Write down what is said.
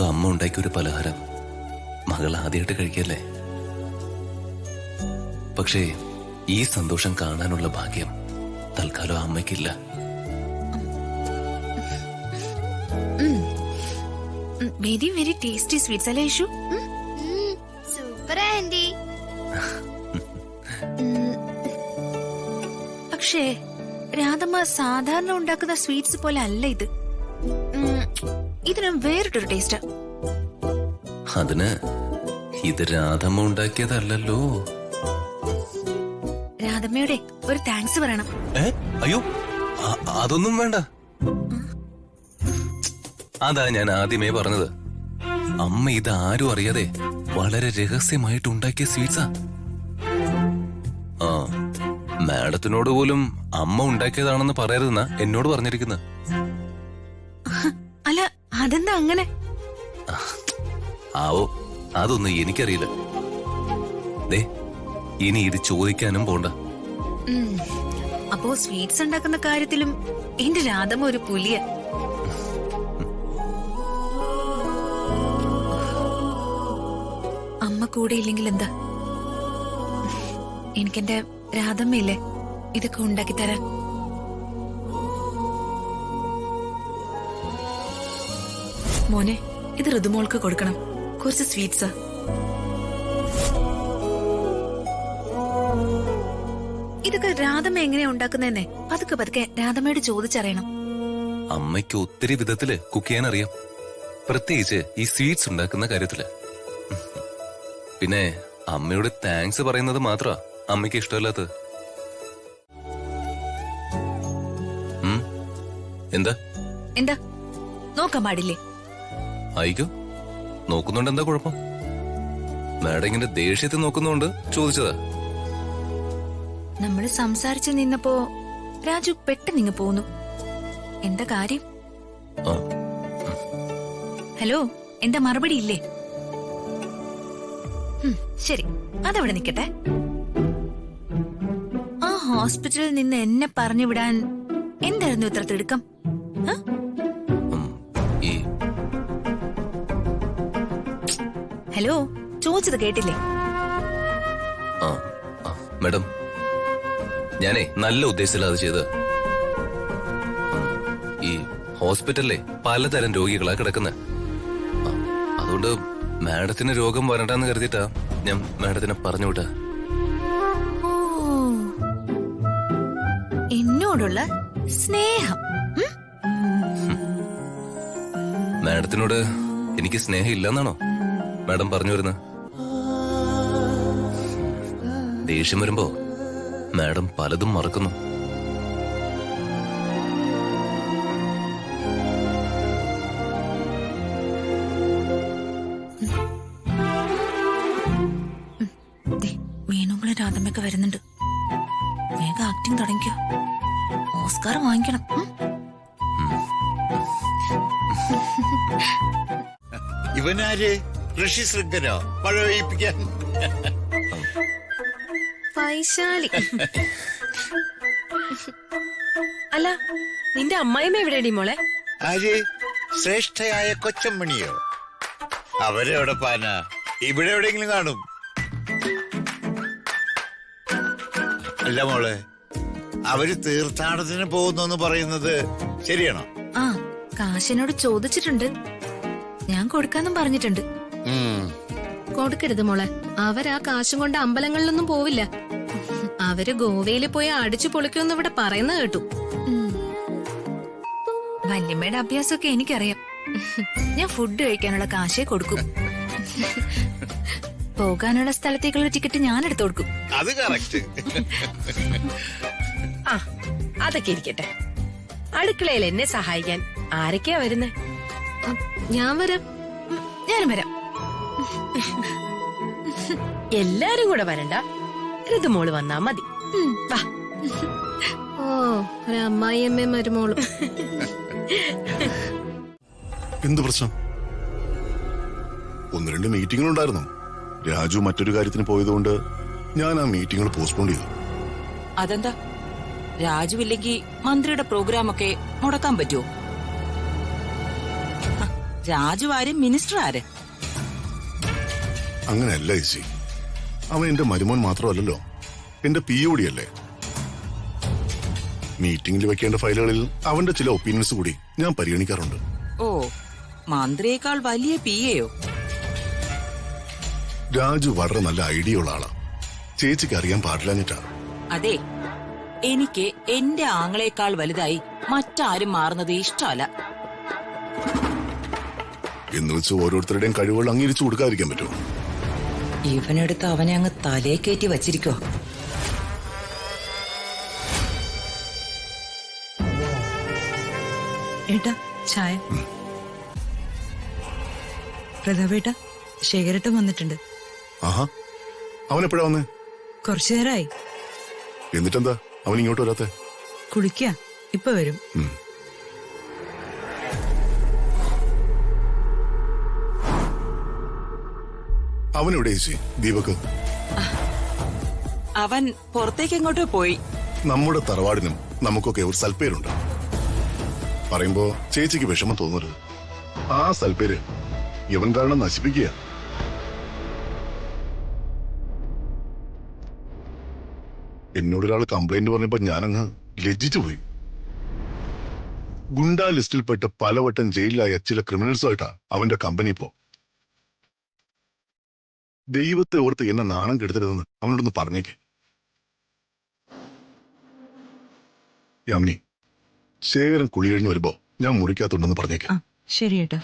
സ്വന്തം അമ്മ ഉണ്ടാക്കിയ ഒരു പലഹാരം മകൾ ആദ്യമായിട്ട് കഴിക്കല്ലേ. പക്ഷേ ഈ സന്തോഷം കാണാനുള്ള ഭാഗ്യം തൽക്കാലം അമ്മയ്ക്കില്ല. വെരി വെരി ടേസ്റ്റി സ്വീറ്റ്സ് അല്ലേ യേശു? Super anti. പക്ഷേ രാധമ്മ സാധാരണ ഉണ്ടാക്കുന്ന സ്വീറ്റ്സ് പോലെ അല്ല ഇത്. ഇതിന് വേറിട്ടൊരു ടേസ്റ്റ്. അതിന് ഇത് രാധമ്മ ഉണ്ടാക്കിയതല്ലോ. രാധമ്മയുടെ ഒരു താങ്ക്സ് പറയണം. അയ്യോ, അതൊന്നും വേണ്ട. അതാ ഞാൻ ആദ്യമേ പറഞ്ഞത്, അമ്മ ഇത് ആരും അറിയാതെ വളരെ രഹസ്യമായിട്ട് ഉണ്ടാക്കിയ സ്വീറ്റ്സാ. ആ, മാഡത്തിനോട് പോലും അമ്മ ഉണ്ടാക്കിയതാണെന്ന് പറയരുതെന്നാ എന്നോട് പറഞ്ഞിരിക്കുന്നത്. അല്ല, അതെന്താ അങ്ങനെ? ആവോ, അതൊന്നും എനിക്കറിയില്ല. ദേ, ഇനി ഇത് ചോദിക്കാനും പോണ്ട. അപ്പോ സ്വീറ്റ്സ് ഉണ്ടാക്കുന്ന കാര്യത്തിലും എന്റെ രാധമ്മ ഒരു പുലിയ. അമ്മ കൂടെ ഇല്ലെങ്കിൽ എന്താ, എനിക്കെന്റെ രാധമ്മയില്ലേ ഇതൊക്കെ ഉണ്ടാക്കി തരാൻ. മോനെ, ഇത് ഋതുമോൾക്ക് കൊടുക്കണം, കുറച്ച് സ്വീറ്റ്സ്. ഇതൊക്കെ രാധമ്മ എങ്ങനെയാ ഉണ്ടാക്കുന്നതെന്നേ പതുക്കെ പതുക്കെ രാധമ്മയോട് ചോദിച്ചറിയണം. അമ്മയ്ക്ക് ഒത്തിരി വിധത്തില് കുക്ക് ചെയ്യാൻ അറിയാം, പ്രത്യേകിച്ച് ഈ സ്വീറ്റ്സ് ഉണ്ടാക്കുന്ന കാര്യത്തില്. പിന്നെ അമ്മയോട് താങ്ക്സ് പറയുന്നത് മാത്രമാ അമ്മയ്ക്ക് ഇഷ്ടമല്ലാത്തത്. എന്താ എന്താ നോക്കാൻ പാടില്ലേ? ആയിക്കോ, നോക്കുന്നുണ്ട്, എന്താ കുഴപ്പം? മാഡം ഇങ്ങനെ ദേഷ്യത്തിൽ നോക്കുന്നോണ്ട് ചോദിച്ചതാ. നമ്മള് സംസാരിച്ചു നിന്നപ്പോ രാജു പെട്ടെന്നിങ്ങ് പോന്നു. എന്താ കാര്യം? ഹലോ, എന്താ മറുപടി ഇല്ലേ? ശരി, അതവിടെ നിക്കട്ടെ. ആ ഹോസ്പിറ്റലിൽ നിന്ന് എന്നെ പറഞ്ഞു വിടാൻ എന്തായിരുന്നു ഇത്ര തിടുക്കം? ഹലോ, ചോദിച്ചത് കേട്ടില്ലേ? മാഡം, ഞാനേ നല്ല ഉദ്ദേശത്തിലാ അത് ചെയ്തത്. ഈ ഹോസ്പിറ്റലിലെ പലതരം രോഗികളാ കിടക്കുന്നത്. അതുകൊണ്ട് മാഡത്തിന് രോഗം വരണ്ടെന്ന് കരുതിയിട്ടാ ഞാൻ മാഡത്തിനെ പറഞ്ഞു വിട്ട. എന്നോടുള്ള സ്നേഹം. മാഡത്തിനോട് എനിക്ക് സ്നേഹം ഇല്ലെന്നാണോ മാഡം പറഞ്ഞു വരുന്നത്? ദേഷ്യം വരുമ്പോ മാഡം പലതും മറക്കുന്നു. മീനുകളും രാധമ്മയൊക്കെ വരുന്നുണ്ട്. വേഗം ആക്ടിങ് തുടങ്ങിക്കോ, ഓസ്കാർ വാങ്ങിക്കണം. ഇവനാര്? ഋഷി ശൃംഖനോ? മഴ പെയ്യിപ്പിക്കാൻ? വൈശാലി. അല്ല, നിന്റെ അമ്മായിമ്മ എവിടെയാടി മോളെ? ആര്? ശ്രേഷ്ഠയായ കൊച്ചമ്മണിയോ? അവരെവിടെ പാനാ? ഇവിടെ എവിടെയെങ്കിലും കാണും. അല്ല മോളെ, അവര് തീർത്ഥാടനത്തിന് പോകുന്നു പറയുന്നത് ശരിയാണോ? ആ, കാശിനോട് ചോദിച്ചിട്ടുണ്ട്, ഞാൻ കൊടുക്കാന്നും പറഞ്ഞിട്ടുണ്ട്. കൊടുക്കരുത് മോളെ, അവരാ കാശും കൊണ്ട് അമ്പലങ്ങളിലൊന്നും പോവില്ല. അവര് ഗോവയില് പോയി അടിച്ചു പൊളിക്കുമെന്ന് ഇവിടെ പറയുന്ന കേട്ടു. വല്യമ്മയുടെ അഭ്യാസമൊക്കെ എനിക്കറിയാം. ഞാൻ ഫുഡ് കഴിക്കാനുള്ള കാശേ കൊടുക്കും. പോകാനുള്ള സ്ഥലത്തേക്കുള്ള ടിക്കറ്റ് ഞാൻ എടുത്തു കൊടുക്കും. അത് കറക്റ്റ്. ആ, അതൊക്കെ ഇരിക്കട്ടെ. അടുക്കളയിൽ എന്നെ സഹായിക്കാൻ ആരൊക്കെയാ വരുന്നേ? ഞാൻ വരാം. ഞാനും വരാം. എല്ലാരും കൂടെ വരണ്ട, ഋതുമോള് വന്നാ മതി. വാ. ഓ, ഒരമ്മായിയമ്മയും മരുമോളും. എന്ത് പ്രശ്നം? ഒന്ന് രണ്ട് മീറ്റിംഗുകൾ ഉണ്ടായിരുന്നു. രാജു മറ്റൊരു കാര്യത്തിന് പോയതുകൊണ്ട് ഞാൻ ആ മീറ്റിംഗുകൾ പോസ്റ്റ്പോൺ ചെയ്തു. അതെന്താ? രാജു ഇല്ലെങ്കിൽ മന്ത്രിയുടെ പ്രോഗ്രാമൊക്കെ മുടക്കാൻ പറ്റുമോ? രാജു ആര്, മിനിസ്റ്റർ ആര്? അങ്ങനെയല്ല ചേച്ചി. അവൻ എന്റെ മരുമോൻ മാത്രമല്ലല്ലോ, എന്റെ POD അല്ലേ. മീറ്റിംഗിൽ വെക്കേണ്ട ഫയലുകളിൽ അവന്റെ ചില ഒപ്പീനിയൻസ് കൂടി ഞാൻ പരിഗണിക്കാറുണ്ട്. ഓ, മന്ത്രിയേക്കാൾ വലിയ PAയോ? രാജു വളരെ നല്ല ഐഡിയ ഉള്ള ആളാ. ചേച്ചിക്ക് അറിയാൻ പാടില്ലാഞ്ഞിട്ടാ. അതെ, എനിക്ക് എന്റെ ആങ്ങളേക്കാൾ വലുതായി മറ്റാരും മാറുന്നത് ഇഷ്ടമല്ല. എന്ന് വെച്ച് ഓരോരുത്തരുടെയും കഴിവുകൾ അംഗീകരിച്ചു കൊടുക്കാതിരിക്കാൻ പറ്റുമോ? ഇവനെടുത്ത് അവനെ അങ്ങ് തലേ കയറ്റി വച്ചിരിക്കോ. ഏട്ടാ ചായ. പ്രതാപേട്ട, ശേഖരട്ടൻ വന്നിട്ടുണ്ട്. ആഹാ, അവൻ എപ്പോഴാ വന്നേ? കുറച്ചു നേരമായി. എന്നിട്ടെന്താ അവൻ ഇങ്ങോട്ട് വരാത്തെ? കുളിക്ക, ഇപ്പൊ വരും. അവനെവിടെ ചേച്ചി? ദീപക് അവൻ പുറത്തേക്ക് എങ്ങോട്ടോ പോയി. നമ്മുടെ തറവാടിനും നമുക്കൊക്കെ ഒരു സൽപ്പേരുണ്ട്. പറയുമ്പോ ചേച്ചിക്ക് വിഷമം തോന്നരുത്. ആ സൽപ്പേര് ഇവൻ കാരണം നശിപ്പിക്കുക. എന്നോടൊരാൾ കംപ്ലൈന്റ് പറഞ്ഞപ്പോ ഞാനങ്ങ് ലജ്ജിച്ചു പോയി. ഗുണ്ടാ ലിസ്റ്റിൽപ്പെട്ട് പലവട്ടം ജയിലിലായ ചില ക്രിമിനൽസുമായിട്ടാ അവന്റെ കമ്പനി ഇപ്പോ. ദൈവത്തെ ഓർത്ത് എന്നെ നാണം കെടുത്തരുതെന്ന് അവനോടൊന്ന് പറഞ്ഞേക്ക്. യാമിനി, ശേഖരൻ കുളി കഴിഞ്ഞ് വരുമ്പോ ഞാൻ മുറിക്കാത്തുണ്ടെന്ന് പറഞ്ഞേക്ക്. ശരി ഏട്ടാ.